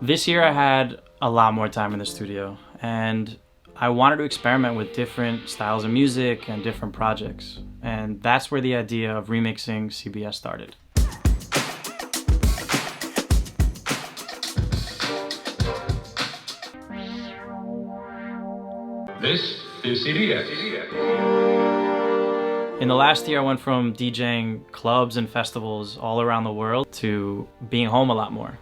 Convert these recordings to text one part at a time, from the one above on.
This year I had a lot more time in the studio, and I wanted to experiment with different styles of music and different projects. And that's where the idea of remixing CBS started. This is CBS. In the last year, I went from DJing clubs and festivals all around the world to being home a lot more.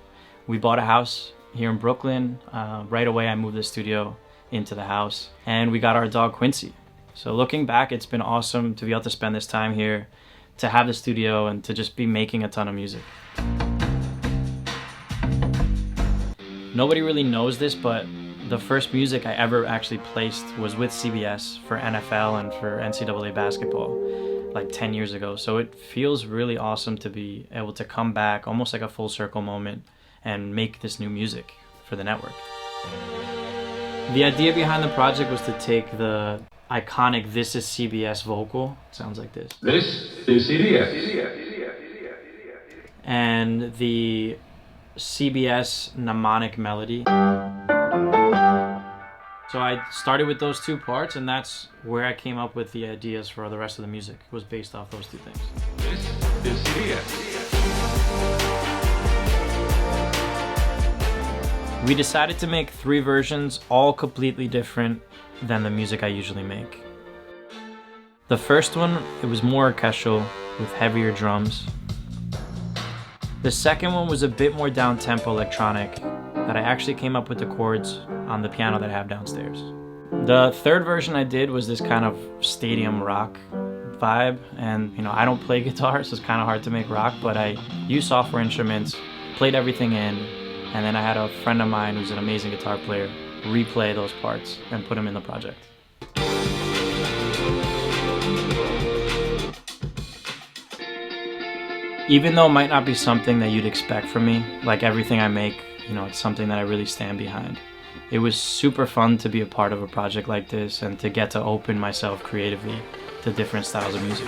We bought a house here in Brooklyn. Right away, I moved the studio into the house, and we got our dog Quincy. So looking back, it's been awesome to be able to spend this time here, to have the studio, and to just be making a ton of music. Nobody really knows this, but the first music I ever actually placed was with CBS for NFL and for NCAA basketball, like 10 years ago. So it feels really awesome to be able to come back, almost like a full circle moment, and make this new music for the network. The idea behind the project was to take the iconic "This is CBS" vocal, it sounds like this. This is CBS. And the CBS mnemonic melody. So I started with those two parts, and that's where I came up with the ideas for the rest of the music. It was based off those two things. This is CBS. We decided to make 3 versions, all completely different than the music I usually make. The first one, it was more orchestral with heavier drums. The second one was a bit more down-tempo electronic that I actually came up with the chords on the piano that I have downstairs. The third version I did was this kind of stadium rock vibe, and I don't play guitar, so it's kind of hard to make rock, but I used software instruments, played everything in, and then I had a friend of mine who's an amazing guitar player replay those parts and put them in the project. Even though it might not be something that you'd expect from me, like everything I make, it's something that I really stand behind. It was super fun to be a part of a project like this and to get to open myself creatively to different styles of music.